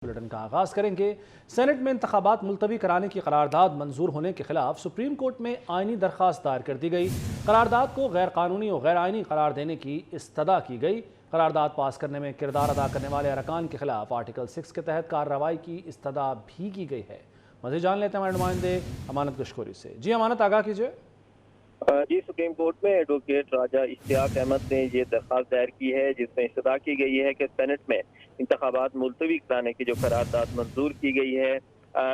Bulletin का आगाज करेंगे। सेनेट में इंतखाबात मुलतवी कराने की करारदाद मंजूर होने के खिलाफ सुप्रीम कोर्ट में आईनी दरख्वास्त दायर कर दी गई। करारदाद को गैर कानूनी और गैर आईनी करार देने की इस्तदा की गई। करारदाद पास करने में किरदार अदा करने वाले अरकान के खिलाफ आर्टिकल 6 के तहत कार्रवाई की इस्तदा भी की गई है। मज़ीद जान लेते हैं हमारे नुमाइंदे अमानत गशकोरी से। जी अमानत, आगाह कीजिए। जी, सुप्रीम कोर्ट में एडवोकेट राजा इश्तियाक अहमद ने ये दरख्वास्त दायर की है जिसमें इस्तदा की गई है कि सेनेट में इंतखाबात मुलतवी कराने की जो करारदाद मंजूर की गई है,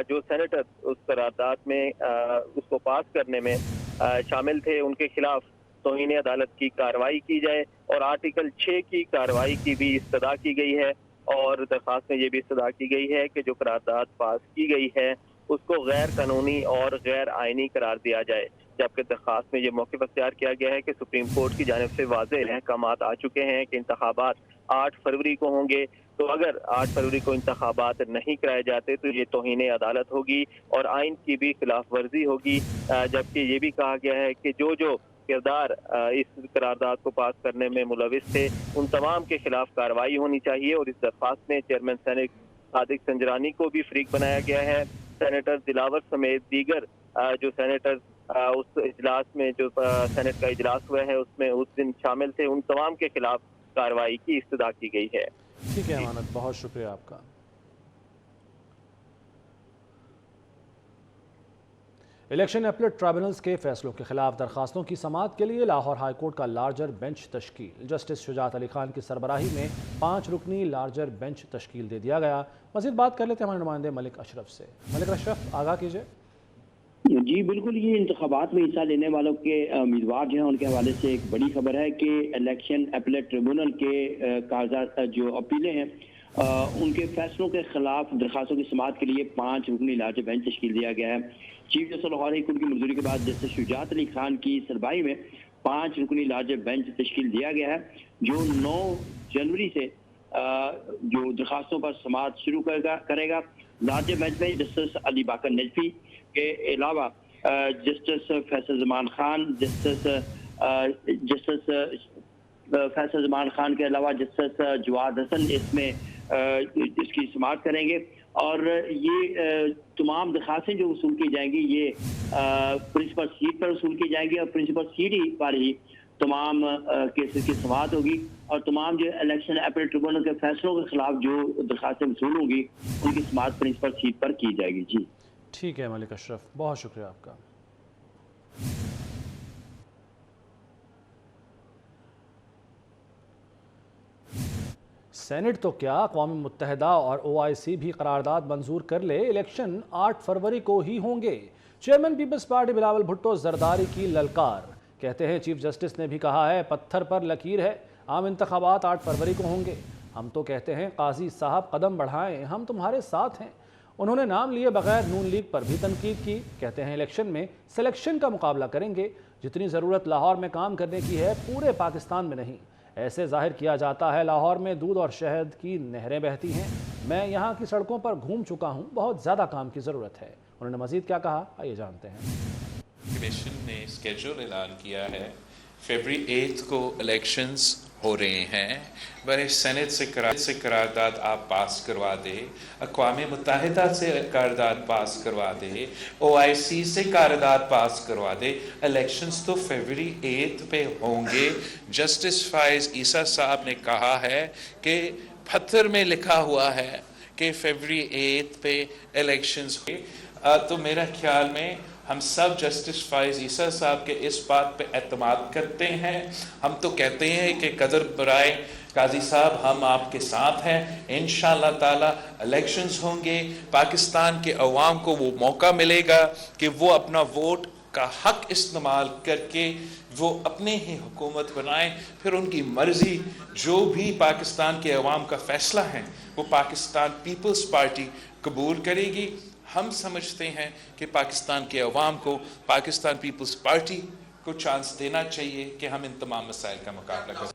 जो सेनेटर उस करारदाद में उसको पास करने में शामिल थे उनके खिलाफ तौहीन अदालत की कार्रवाई की जाए और आर्टिकल 6 की कार्रवाई की भी इस्तदा की गई है। और दरख्वास्त में ये भी इस्तदा की गई है कि जो करारदाद पास की गई है उसको गैर कानूनी और गैर आइनी करार दिया जाए। जबकि दरख्वास्त में ये मौक़िफ़ अख्तियार किया गया है कि सुप्रीम कोर्ट की जानिब से वाज़ेह अहकामात आ चुके हैं कि इंतखाबात 8 फरवरी को होंगे, तो अगर 8 फरवरी को इंतखाबात नहीं कराए जाते तो ये तौहीन अदालत होगी और आइन की भी खिलाफ वर्जी होगी। जबकि ये भी कहा गया है कि जो जो किरदार इस करारदाद को पास करने में मुलविस थे उन तमाम के खिलाफ कार्रवाई होनी चाहिए। और इस दरख्वास्त में चेयरमैन सेनेट सादिक संजरानी को भी फरीक बनाया गया है। सेनेटर दिलावर समेत दीगर जो सेनेटर उस इजलास में जो सेनेट का इजलास हुआ है उसमें उस दिन शामिल थे, उन तमाम के खिलाफ कार्रवाई की इस्तदा की गई है। ठीक है अमानत, बहुत शुक्रिया आपका। इलेक्शन अपीलेट ट्राइब्यूनल्स के फैसलों के खिलाफ दरखास्तों की समाअत के लिए लाहौर हाई कोर्ट का लार्जर बेंच तश्कील। जस्टिस शुजात अली खान की सरबराही में 5 रुकनी लार्जर बेंच तश्कील दे दिया गया। मज़ीद बात कर लेते हैं हमारे नुमाइंदे मलिक अशरफ से। मलिक अशरफ, आगाह कीजिए। जी बिल्कुल, ये इंतखाबात में हिस्सा लेने वालों के उम्मीदवार जो हैं उनके हवाले से एक बड़ी खबर है कि इलेक्शन अपीलेट ट्रिब्यूनल के कागजात जो अपीलें हैं उनके फैसलों के खिलाफ दरखास्तों की समाअत के लिए 5 रुकनी लार्जर बेंच तश्कील दिया गया है। Chief justice Lahore high court की मंजूरी के बाद जस्टिस शुजात अली खान की सरबराही में 5 रुकनी लार्जर बेंच तश्कील दिया गया है जो 9 जनवरी से जो दरखास्तों पर समाअत शुरू करेगा। लार्जर बेंच में जस्टिस अली बाकर नजफी के अलावा जस्टिस फैसल जमान खान, जस्टिस फैसल जमान खान के अलावा जस्टिस जवाद हसन इसमें इसकी समाअत करेंगे। और ये तमाम दरखास्तें जो वसूल की जाएंगी ये प्रिंसिपल सीट पर वसूल की जाएंगी और प्रिंसिपल सीट ही पर ही तमाम केसेस की समाअत होगी और तमाम जो इलेक्शन अपीलेट ट्रिब्यूनल के फैसलों के खिलाफ जो दरखास्तें वसूल होंगी उनकी समाअत प्रिंसिपल सीट पर की जाएगी। जी ठीक है मलिक अशरफ, बहुत शुक्रिया आपका। सेनेट तो क्या, अक़वाम मुत्तहिदा और OIC भी करारदाद मंजूर कर ले, इलेक्शन 8 फरवरी को ही होंगे। Chairman peoples party Bilawal Bhutto Zardari की ललकार। कहते हैं चीफ जस्टिस ने भी कहा है पत्थर पर लकीर है, आम इंतखाबात 8 फरवरी को होंगे। हम तो कहते हैं काजी साहब कदम बढ़ाएं, हम तुम्हारे साथ हैं। उन्होंने नाम लिए बगैर नून लीग पर भी तनकीद की। कहते हैं इलेक्शन में सिलेक्शन का मुकाबला करेंगे, जितनी ज़रूरत लाहौर में काम करने की है पूरे पाकिस्तान में नहीं। ऐसे जाहिर किया जाता है लाहौर में दूध और शहद की नहरें बहती हैं। मैं यहाँ की सड़कों पर घूम चुका हूँ, बहुत ज़्यादा काम की ज़रूरत है। उन्होंने मज़ीद क्या कहा, आइए जानते हैं। कमीशन ने स्केड्यूल ऐलान किया है, फरवरी 8 को इलेक्शंस हो रहे हैं। वह सेनेट से करारदाद आप पास करवा दे, अक़वाम मुत्तहिदा से करारदाद पास करवा दे, OIC से करारदाद पास करवा दे। इलेक्शंस तो फरवरी 8 पे होंगे। जस्टिस फाइज ईसा साहब ने कहा है कि पत्थर में लिखा हुआ है कि फरवरी 8 पे इलेक्शंस हुए। तो मेरा ख्याल में हम सब जस्टिस फाइज ईसा साहब के इस बात पे एतमाद करते हैं। हम तो कहते हैं कि कदर बराए काजी साहब, हम आपके साथ हैं। इंशाअल्लाह ताला इलेक्शंस होंगे, पाकिस्तान के अवाम को वो मौका मिलेगा कि वो अपना वोट का हक इस्तेमाल करके वो अपने ही हुकूमत बनाएं। फिर उनकी मर्जी, जो भी पाकिस्तान के अवाम का फैसला है वो पाकिस्तान पीपल्स पार्टी कबूल करेगी। हम समझते हैं कि पाकिस्तान के अवाम को पाकिस्तान पीपल्स पार्टी को चांस देना चाहिए कि हम इन तमाम मसाइल का मुकाबला करें।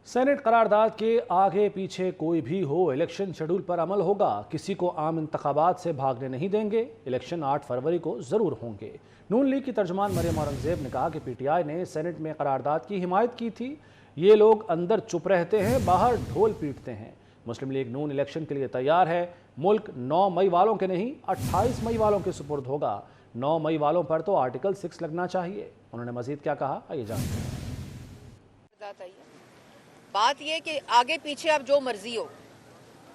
सेनेट करारदाद के आगे पीछे कोई भी हो, इलेक्शन शेड्यूल पर अमल होगा। किसी को आम इंतखाबात से भागने नहीं देंगे। इलेक्शन 8 फरवरी को ज़रूर होंगे। नून लीग की तर्जमान मरियम औरंगज़ेब ने कहा कि PTI ने सेनेट में करारदाद की हिमायत की थी। ये लोग अंदर चुप रहते हैं, बाहर ढोल पीटते हैं। मुस्लिम लीग नून इलेक्शन के लिए तैयार है। मुल्क 9 मई वालों के नहीं 28 मई वालों के सुपुर्द होगा। 9 मई वालों पर तो आर्टिकल 6 लगना चाहिए। उन्होंने मजीद क्या कहा, आइए जानते हैं। बात यह कि आगे पीछे अब जो मर्जी हो,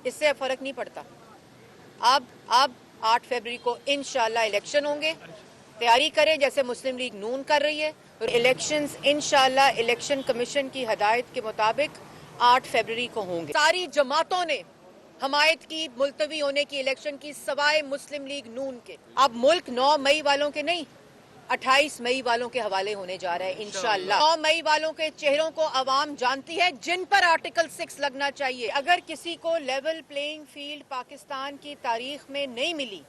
इससे फर्क नहीं पड़ता। अब 8 फरवरी को इंशाल्लाह इलेक्शन होंगे। तैयारी करें जैसे मुस्लिम लीग नून कर रही है। और इलेक्शंस इंशाल्लाह इलेक्शन कमीशन की हदायत के मुताबिक 8 फरवरी को होंगे। सारी जमातों ने हमायत की मुलतवी होने की इलेक्शन की, सवाए मुस्लिम लीग नून के। अब मुल्क 9 मई वालों के नहीं 28 मई वालों के हवाले होने जा रहा है इंशाल्लाह। 9 मई वालों के चेहरों को अवाम जानती है, जिन पर आर्टिकल 6 लगना चाहिए। अगर किसी को लेवल प्लेइंग फील्ड पाकिस्तान की तारीख में नहीं मिली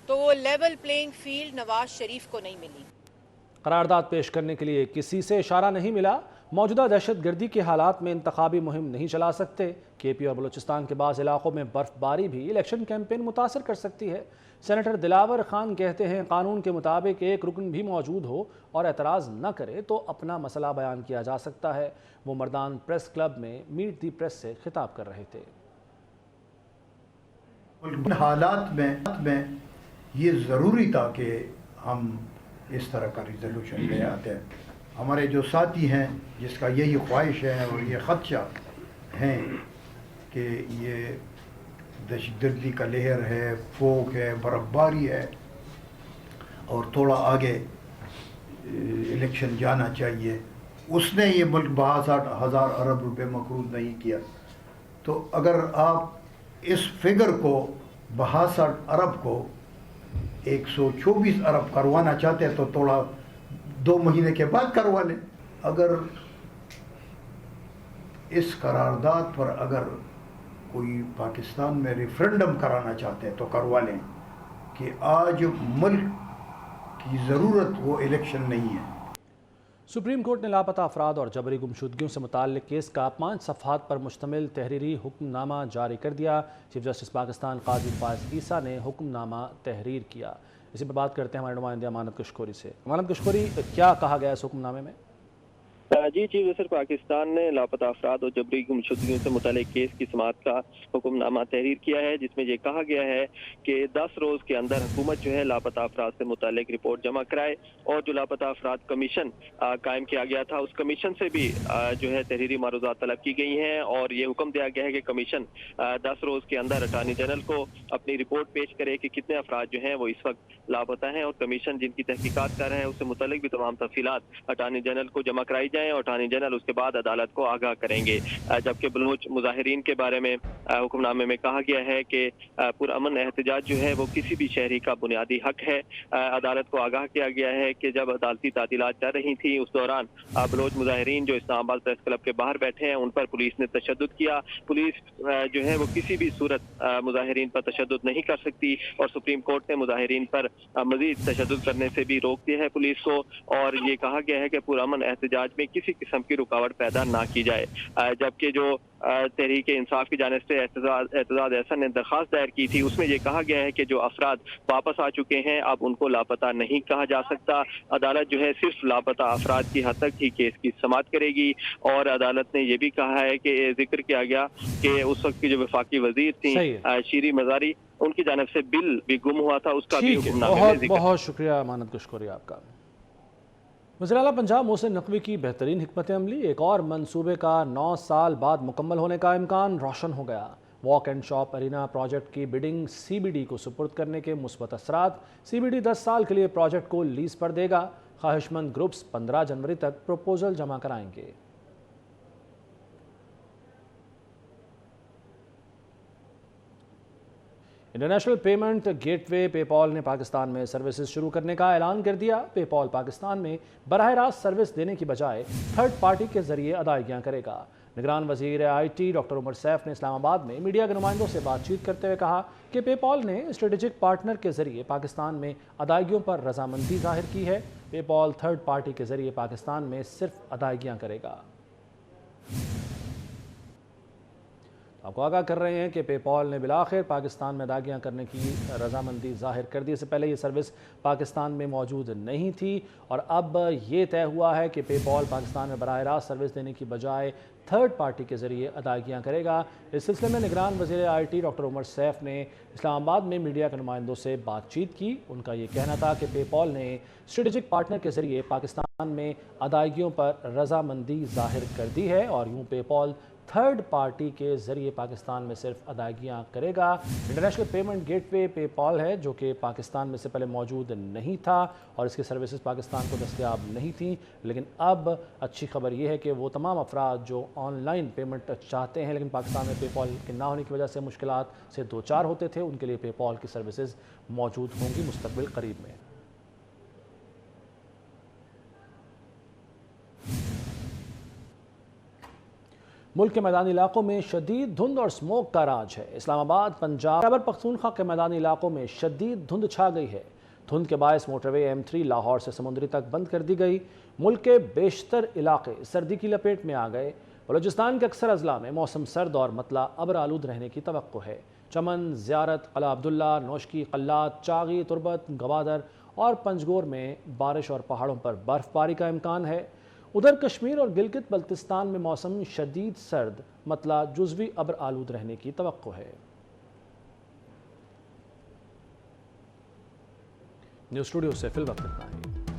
तो वो level playing field Nawaz Sharif को नहीं मिली। करारदाद पेश करने के लिए किसी से इशारा नहीं मिला। मौजूदा दहशतगर्दी के हालात में इंतखाबी मुहिम नहीं चला सकते। केपी और बलूचिस्तान के बाज़ इलाकों में बर्फबारी भी इलेक्शन कैंपेन मुतासर कर सकती है। सेनेटर दिलावर खान कहते हैं, कानून के मुताबिक एक रुकन भी मौजूद हो और एतराज़ न करे तो अपना मसला बयान किया जा सकता है। वो मर्दान प्रेस क्लब में मीट दी प्रेस से खिताब कर रहे थे। हालात में ये ज़रूरी था कि हम इस तरह का रिजोल्यूशन ले आते हैं। हमारे जो साथी हैं जिसका यही ख्वाहिश है और ये ख़दशा हैं कि ये दहशतगर्दी का लहर है, फोक है, बर्फ़बारी है और थोड़ा आगे इलेक्शन जाना चाहिए, उसने ये मुल्क 62,000 अरब रुपए मकरूज़ नहीं किया। तो अगर आप इस फिगर को 62 अरब को 124 अरब करवाना चाहते हैं तो थोड़ा 2 महीने के बाद करवा लें। अगर इस करारदाद पर अगर कोई पाकिस्तान में रेफरेंडम कराना चाहते हैं तो करवा लें कि आज मुल्क की ज़रूरत वो इलेक्शन नहीं है। सुप्रीम कोर्ट ने लापता अफराद और जबरी गुमशुदगियों से मुताल्लिक केस का 5 सफ़हात पर मुश्तमिल तहरीरी हुक्मनामा जारी कर दिया। चीफ जस्टिस पाकिस्तान काजी फायज़ ईसा ने हुक्मनामा तहरीर किया। इसी पर बात करते हैं हमारे नुमाइंदे अमानत कशकोरी से। अमानत कशकोरी, क्या कहा गया इस हुक्मनामे में? जी, चीफ जस्टिस पाकिस्तान ने लापता अफराद और जबरी गुमशुदगियों से मुतालिक केस की समाअत का हुक्मनामा तहरीर किया है, जिसमें ये कहा गया है कि 10 रोज़ के अंदर हुकूमत जो है लापता अफराद से मुतालिक रिपोर्ट जमा कराए। और जो लापता अफराद कमीशन कायम किया गया था, उस कमीशन से भी जो है तहरीरी मारूज़ात तलब की गई हैं। और ये हुक्म दिया गया है कि कमीशन 10 रोज़ के अंदर अटार्नी जनरल को अपनी रिपोर्ट पेश करे कि कितने अफराद जो हैं वो इस वक्त लापता हैं। और कमीशन जिनकी तहकीकात कर रहे हैं उससे मुतालिक भी तमाम तफसीलात अटार्नी जनरल को जमा कराई जाए और अटार्नी जनरल उसके बाद अदालत को आगाह करेंगे। जबकि बलूच मुजाहिरीन के बारे में हुक्मनामे में कहा गया है कि पुरअमन एहतजाज जो है वो किसी भी शहरी का बुनियादी हक है। अदालत को आगाह किया गया है कि जब अदालती तातीलात चल रही थी उस दौरान बलूच मुजाहिरीन जो इस्लामाबाद प्रेस क्लब के बाहर बैठे हैं उन पर पुलिस ने तशद्दुद किया। पुलिस जो है वो किसी भी सूरत मुजाहिरीन पर तशद्दुद नहीं कर सकती और सुप्रीम कोर्ट ने मुजाहिरीन पर मजीद तशद्दुद करने से भी रोक दिया है पुलिस को। और ये कहा गया है कि पुरअमन एहतजाज में किसी किस्म की रुकावट पैदा ना की जाए। जबकि जो तहरीक इंसाफ की जानिब से एतजाज एहसन ने दरख्वास्त दायर की थी उसमें यह कहा गया है कि जो अफराद वापस आ चुके हैं अब उनको लापता नहीं कहा जा सकता। अदालत जो है सिर्फ लापता अफराद की हद तक ही केस की समाअत करेगी। और अदालत ने यह भी कहा है कि जिक्र किया गया कि उस वक्त की जो वफाकी वजीर थी शीरी मजारी, उनकी जानिब से बिल भी गुम हुआ था, उसका भी हुक्मनामे में जिक्र। बहुत शुक्रिया अमानत कशकोरी आपका। वज़ीर आला पंजाब मोहसिन नकवी की बेहतरीन हिकमत अमली, एक और मंसूबे का 9 साल बाद मुकम्मल होने का इम्कान रोशन हो गया। Walk and shop arena project की बिडिंग CBD को सुपुर्द करने के मुस्बत असरात। CBD 10 साल के लिए प्रोजेक्ट को लीज पर देगा। ख्वाहिशमंद ग्रुप्स 15 जनवरी तक प्रपोजल जमा कराएंगे। इंटरनेशनल पेमेंट गेटवे पेपॉल ने पाकिस्तान में सर्विसेज शुरू करने का ऐलान कर दिया। पेपॉल पाकिस्तान में बराह रास्त सर्विस देने की बजाय थर्ड पार्टी के जरिए अदायगियां करेगा। निगरान वजीर IT डॉक्टर उमर सैफ ने इस्लामाबाद में मीडिया के नुमाइंदों से बातचीत करते हुए कहा कि पेपॉल ने स्ट्रेटेजिक पार्टनर के जरिए पाकिस्तान में अदायगियों पर रजामंदी जाहिर की है। पेपॉल थर्ड पार्टी के जरिए पाकिस्तान में सिर्फ अदायगियां करेगा। آپ کو آگاہ کر رہے ہیں کہ پے پال نے بالآخر پاکستان میں ادائیگیاں کرنے کی رضامندی ظاہر کر دی۔ اس سے پہلے یہ سروس پاکستان میں موجود نہیں تھی اور اب یہ طے ہوا ہے کہ پے پال پاکستان میں براہ راست سروس دینے کی بجائے تھرڈ پارٹی کے ذریعے ادائیگیاں کرے گا۔ اس سلسلے میں نگران وزیر I T doctor Umar Saif نے اسلام آباد میں میڈیا کے نمائندوں سے بات چیت کی۔ ان کا یہ کہنا تھا کہ پے پال نے اسٹریٹجک پارٹنر کے ذریعے پاکستان میں ادائیگیوں پر رضامندی ظاہر کر دی ہے اور یوں پے پال تھرڈ پارٹی کے ذریعے پاکستان میں صرف ادائیگیاں کرے گا۔ انٹرنیشنل پیمنٹ گیٹ وے پے پال ہے جو کہ پاکستان میں سے پہلے موجود نہیں تھا اور اس کی سروسز پاکستان کو دستیاب نہیں تھیں، لیکن اب اچھی خبر یہ ہے کہ وہ تمام افراد جو آن لائن پیمنٹ چاہتے ہیں لیکن پاکستان میں پے پال کے نہ ہونے کی وجہ سے مشکلات سے دوچار ہوتے تھے، ان کے لیے پے پال کی سروسز موجود ہوں گی مستقبل قریب میں۔ ملک کے میدانی علاقوں میں شدید دھند اور سموک کا راج ہے۔ اسلام آباد، پنجاب، خیبر پختونخوا کے میدانی علاقوں میں شدید دھند چھا گئی ہے۔ دھند کے باعث موٹر وے M3 لاہور سے سمندری تک بند کر دی گئی۔ ملک کے بیشتر علاقے سردی کی لپیٹ میں آ گئے۔ بلوچستان کے اکثر اضلاع میں موسم سرد اور مطلع ابر آلود رہنے کی توقع ہے۔ چمن، زیارت، قلعہ عبداللہ، نوشکی، قلات، چاغی، تربت، گوادر اور پنجگور میں بارش اور پہاڑوں پر برف باری کا امکان ہے۔ ادھر کشمیر اور گلگت بلتستان میں موسم شدید سرد مطلع جزوی ابر آلود رہنے کی توقع ہے۔ نیوز اسٹوڈیو سے فی الوقت اتنا ہی۔